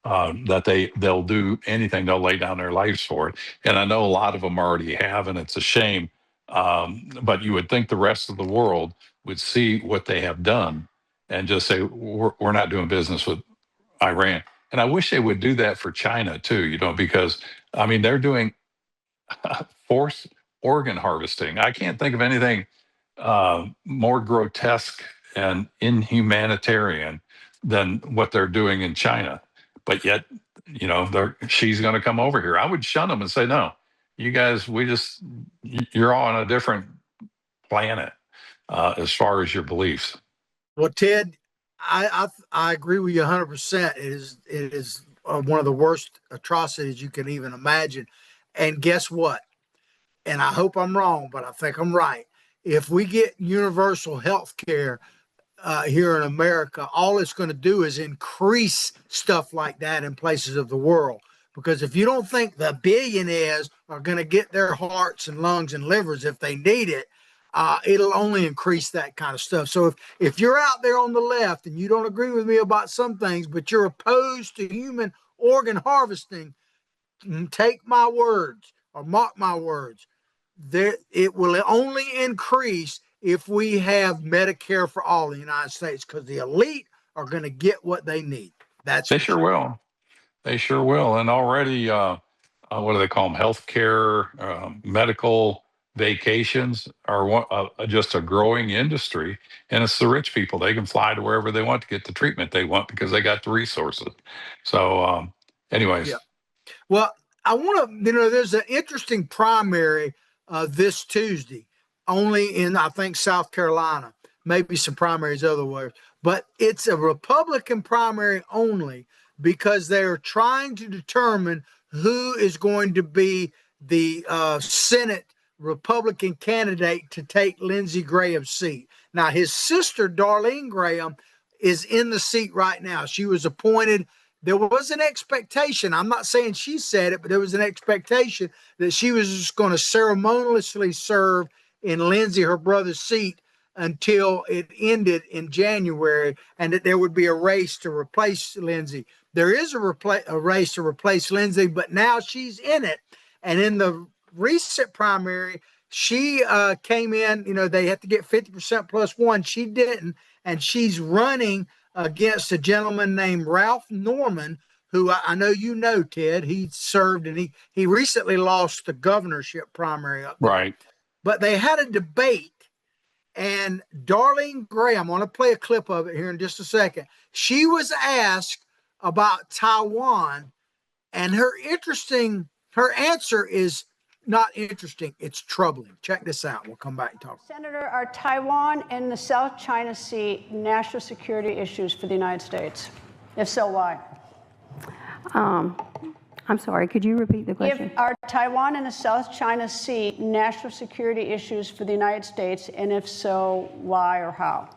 That they'll do anything. They'll lay down their lives for it. And I know a lot of them already have, and it's a shame. But you would think the rest of the world would see what they have done and just say, we're not doing business with Iran. And I wish they would do that for China too, because I mean, they're doing forced organ harvesting. I can't think of anything more grotesque and inhumanitarian than what they're doing in China. But yet, she's going to come over here. I would shun them and say, no, you guys, you're all on a different planet as far as your beliefs. Well, Ted, I agree with you 100%. It is one of the worst atrocities you can even imagine. And guess what? And I hope I'm wrong, but I think I'm right. If we get universal health care here in America, all it's going to do is increase stuff like that in places of the world. Because if you don't think the billionaires are going to get their hearts and lungs and livers if they need it, it'll only increase that kind of stuff. So if you're out there on the left and you don't agree with me about some things, but you're opposed to human organ harvesting, take my words or mark my words. It will only increase if we have Medicare for all in the United States, because the elite are going to get what they need. They sure will. They sure will. And already, what do they call them? Healthcare, medical vacations are just a growing industry. And it's the rich people. They can fly to wherever they want to get the treatment they want because they got the resources. So, anyways. Yeah. Well, I want to, there's an interesting primary this Tuesday, only in, I think, South Carolina, maybe some primaries otherwise, but it's a Republican primary only because they're trying to determine who is going to be the Senate Republican candidate to take Lindsey Graham's seat. Now, his sister, Darlene Graham, is in the seat right now. She was appointed. There was an expectation. I'm not saying she said it, but there was an expectation that she was just going to ceremoniously serve in Lindsey, her brother's seat, until it ended in January, and that there would be a race to replace Lindsey. There is a race to replace Lindsey, but now she's in it. And in the recent primary, she came in, they had to get 50% plus one. She didn't, and she's running against a gentleman named Ralph Norman, who I know Ted. He served, and he recently lost the governorship primary up there. Right. But they had a debate, and Darlene Graham, I want to play a clip of it here in just a second. She was asked about Taiwan, and her answer is not interesting. It's troubling. Check this out. We'll come back and talk. Senator, are Taiwan and the South China Sea national security issues for the United States? If so, why? I'm sorry, could you repeat the question? Are Taiwan and the South China Sea national security issues for the United States? And if so, why or how?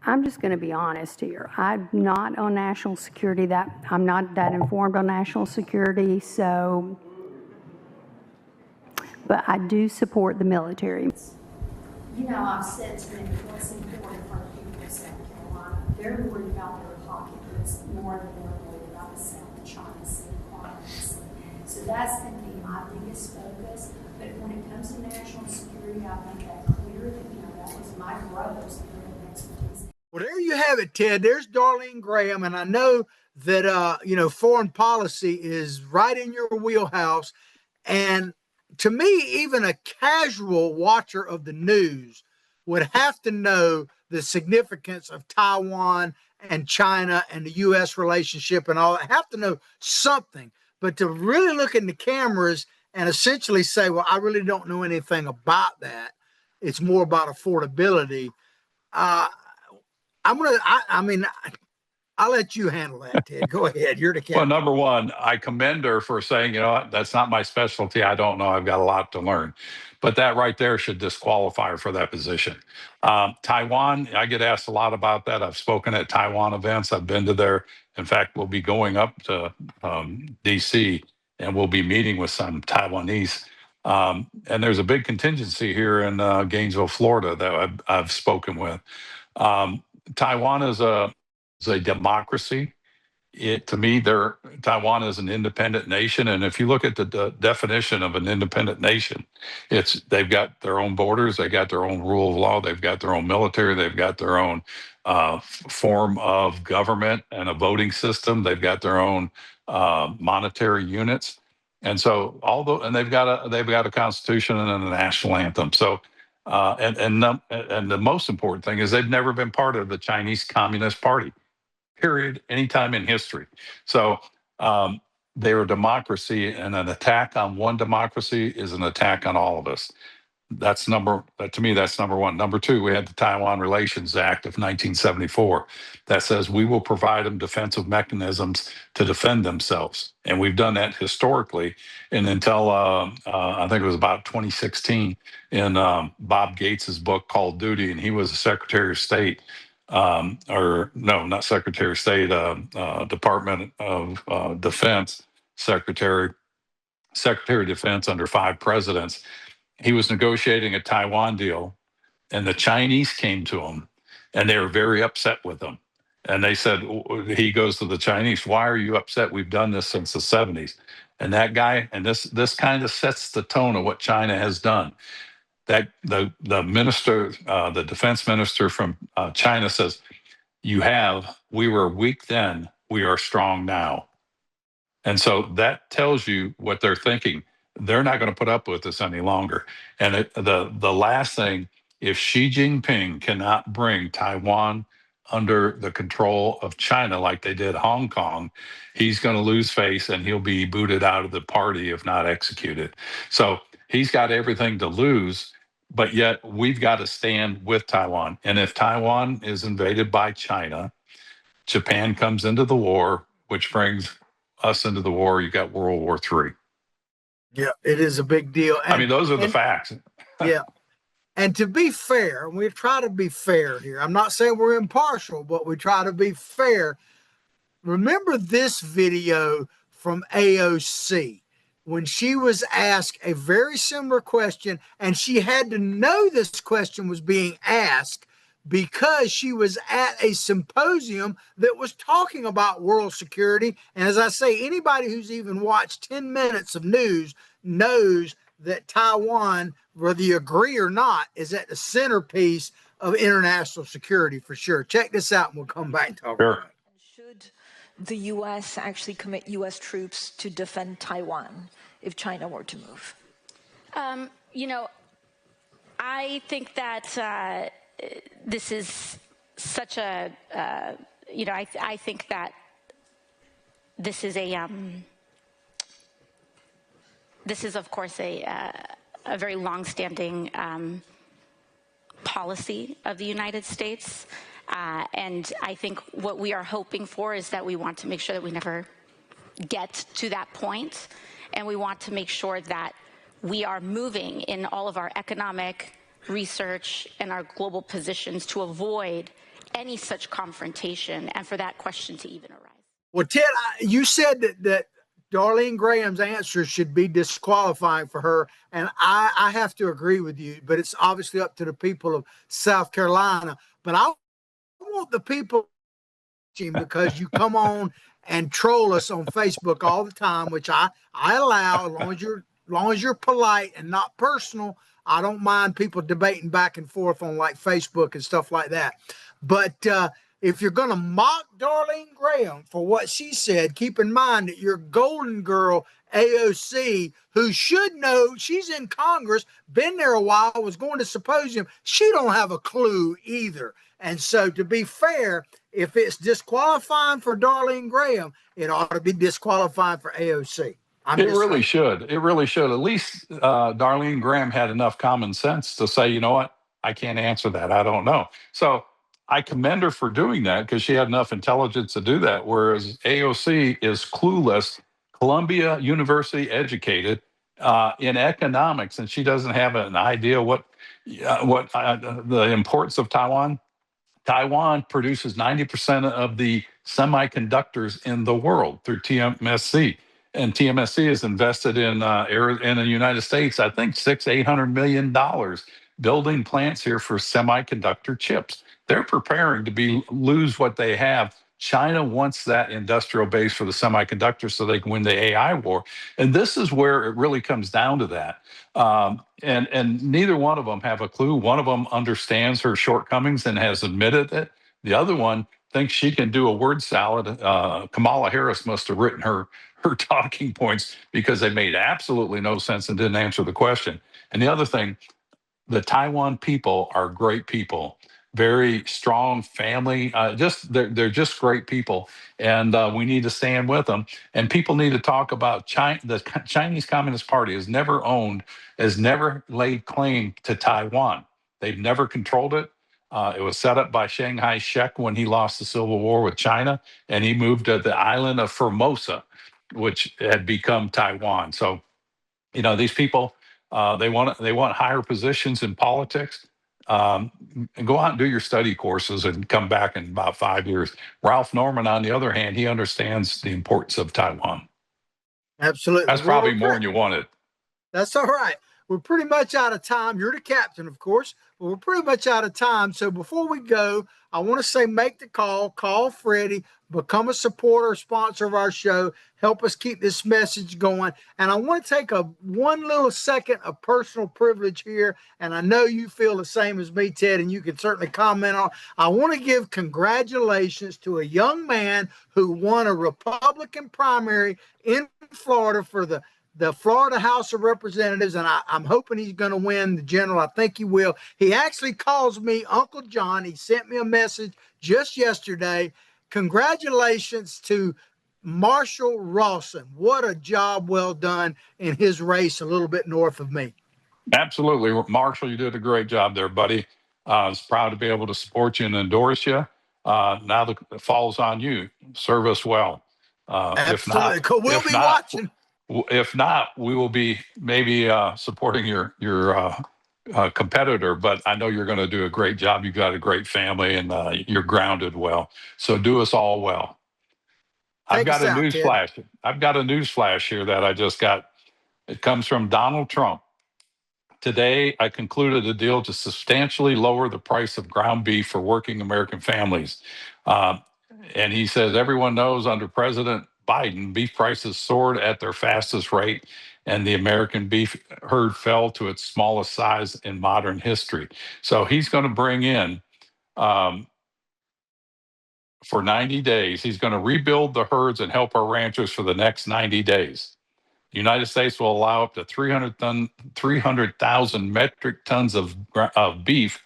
I'm just going to be honest here. I'm not on national security. I'm not that informed on national security, so. But I do support the military. I've said to them what's important for people in South Carolina. They're worried about their pocketbooks more than they're worried about the South China Sea requirements. So that's going to be my biggest focus. But when it comes to national security, I make that clear that that was my brother's area of expertise. Well, there you have it, Ted. There's Darlene Graham, and I know that foreign policy is right in your wheelhouse. And to me, even a casual watcher of the news would have to know the significance of Taiwan and China and the U.S. relationship and all that. Have to know something. But to really look in the cameras and essentially say, well, I really don't know anything about that. It's more about affordability. I mean, I'll let you handle that, Ted. Go ahead. You're the captain. Well, number one, I commend her for saying, you know what, that's not my specialty. I don't know. I've got a lot to learn. But that right there should disqualify her for that position. Taiwan, I get asked a lot about that. I've spoken at Taiwan events. I've been to there. In fact, we'll be going up to DC and we'll be meeting with some Taiwanese. And there's a big contingency here in Gainesville, Florida that I've spoken with. Taiwan is a democracy. To me, Taiwan is an independent nation, and if you look at the definition of an independent nation, they've got their own borders, they got their own rule of law, they've got their own military, they've got their own form of government and a voting system, they've got their own monetary units, and so and they've got a constitution and a national anthem. So. And the most important thing is they've never been part of the Chinese Communist Party. Period, anytime in history. So they're a democracy, and an attack on one democracy is an attack on all of us. To me, that's number one. Number two, we had the Taiwan Relations Act of 1974 that says we will provide them defensive mechanisms to defend themselves. And we've done that historically. And until I think it was about 2016 in Bob Gates's book called Duty, and he was the Secretary of State, or no, not Secretary of State, Department of Defense Secretary of Defense under 5 presidents. He was negotiating a Taiwan deal, and the Chinese came to him, and they were very upset with him. And they said, he goes to the Chinese, why are you upset? We've done this since the 70s. And that guy, and this kind of sets the tone of what China has done. That the minister, the defense minister from China says, we were weak then, we are strong now. And so that tells you what they're thinking. They're not going to put up with this any longer. And the last thing, if Xi Jinping cannot bring Taiwan under the control of China like they did Hong Kong, he's going to lose face and he'll be booted out of the party if not executed. So he's got everything to lose, but yet we've got to stand with Taiwan. And if Taiwan is invaded by China, Japan comes into the war, which brings us into the war. You got World War III. Yeah, it is a big deal. I mean, those are the facts. Yeah. And to be fair, we try to be fair here. I'm not saying we're impartial, but we try to be fair. Remember this video from AOC when she was asked a very similar question, and she had to know this question was being asked because she was at a symposium that was talking about world security. And as I say, anybody who's even watched 10 minutes of news knows that Taiwan, whether you agree or not, is at the centerpiece of international security for sure. Check this out and we'll come back and talk about it. Should the U.S. actually commit U.S. troops to defend Taiwan if China were to move? I think that this is such a, I think that this is of course a very longstanding policy of the United States. And I think what we are hoping for is that we want to make sure that we never get to that point. And we want to make sure that we are moving in all of our economic research and our global positions to avoid any such confrontation and for that question to even arise. Well, Ted, you said that Darlene Graham's answer should be disqualifying for her, and I have to agree with you, but it's obviously up to the people of South Carolina. But I want the people, because you come on and troll us on Facebook all the time, which I allow, as long as you're polite and not personal. I don't mind people debating back and forth on like Facebook and stuff like that. But if you're going to mock Darlene Graham for what she said, keep in mind that your golden girl, AOC, who should know, she's in Congress, been there a while, was going to symposium. She don't have a clue either. And so to be fair, if it's disqualifying for Darlene Graham, it ought to be disqualifying for AOC. It really should. It really should. At least Darlene Graham had enough common sense to say, you know what, I can't answer that. I don't know. So I commend her for doing that because she had enough intelligence to do that. Whereas AOC is clueless, Columbia University educated in economics, and she doesn't have an idea what the importance of Taiwan. Taiwan produces 90% of the semiconductors in the world through TMSC. And TMSC is invested in the United States, I think $800 million building plants here for semiconductor chips. They're preparing to lose what they have. China wants that industrial base for the semiconductors so they can win the AI war. And this is where it really comes down to that. And neither one of them have a clue. One of them understands her shortcomings and has admitted it. The other one thinks she can do a word salad. Kamala Harris must have written her talking points because they made absolutely no sense and didn't answer the question. And the other thing, the Taiwan people are great people, very strong family. They're just great people, and we need to stand with them. And people need to talk about China. The Chinese Communist Party has never laid claim to Taiwan. They've never controlled it. It was set up by Shanghai Shek when he lost the civil war with China, and he moved to the island of Formosa, which had become Taiwan. So these people they want higher positions in politics. And go out and do your study courses and come back in about 5 years. Ralph Norman, on the other hand, he understands the importance of Taiwan. Absolutely. That's probably more than you wanted. That's all right. We're pretty much out of time. You're the captain, of course, but we're pretty much out of time. So before we go, I want to say make the call Freddie, become a supporter or sponsor of our show, help us keep this message going. And I want to take one little second of personal privilege here, and I know you feel the same as me, Ted, and you can certainly comment on. I want to give congratulations to a young man who won a Republican primary in Florida for the Florida House of Representatives, and I'm hoping he's going to win the general. I think he will. He actually calls me Uncle John. He sent me a message just yesterday. Congratulations to Marshall Rawson. What a job well done in his race a little bit north of me. Absolutely. Marshall, you did a great job there, buddy. I was proud to be able to support you and endorse you. Now the fall's on you. Serve us well. Absolutely. We'll be watching. If not, we will be maybe supporting your competitor, but I know you're going to do a great job. You've got a great family and you're grounded well. So do us all well. I've got a news flash. I've got a news flash here that I just got. It comes from Donald Trump. Today, I concluded a deal to substantially lower the price of ground beef for working American families. And he says, everyone knows under President Biden, beef prices soared at their fastest rate, and the American beef herd fell to its smallest size in modern history. So he's going to bring in, for 90 days, he's going to rebuild the herds and help our ranchers for the next 90 days. The United States will allow up to 300,000 metric tons of beef.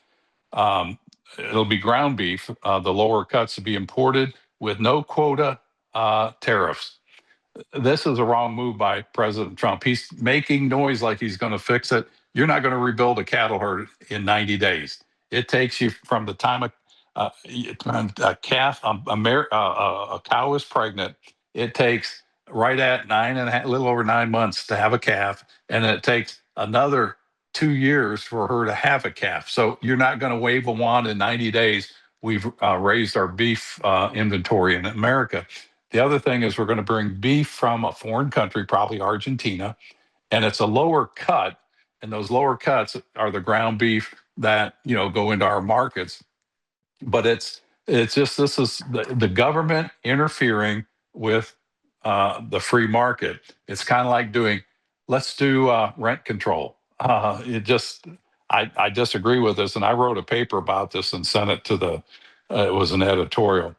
It'll be ground beef, the lower cuts to be imported with no quota tariffs. This is a wrong move by President Trump. He's making noise like he's going to fix it. You're not going to rebuild a cattle herd in 90 days. It takes you from the time a cow is pregnant. It takes right at 9.5, a little over 9 months to have a calf, and it takes another 2 years for her to have a calf. So you're not going to wave a wand in 90 days. We've raised our beef inventory in America. The other thing is we're going to bring beef from a foreign country, probably Argentina, and it's a lower cut. And those lower cuts are the ground beef that go into our markets. But it's just this is the government interfering with the free market. It's kind of like let's do rent control. I disagree with this, and I wrote a paper about this and sent it to it was an editorial.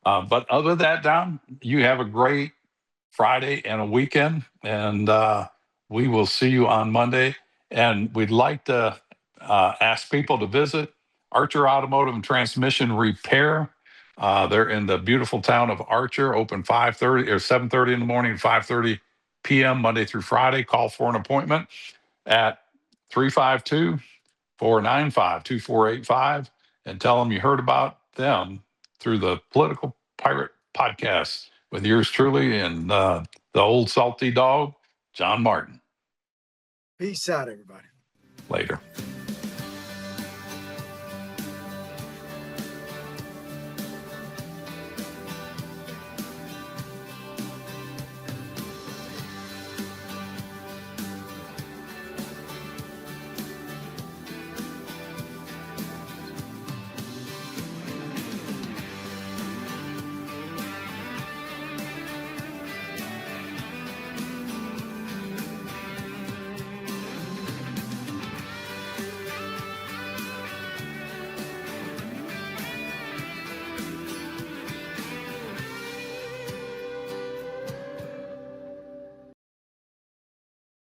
But other than that, Don, you have a great Friday and a weekend, and we will see you on Monday. And we'd like to ask people to visit Archer Automotive and Transmission Repair. They're in the beautiful town of Archer, open 5:30 or 7:30 in the morning, 5:30 p.m. Monday through Friday. Call for an appointment at 352-495-2485 and tell them you heard about them through the Political Pirate Podcast with yours truly and the old salty dog, John Martin. Peace out, everybody. Later.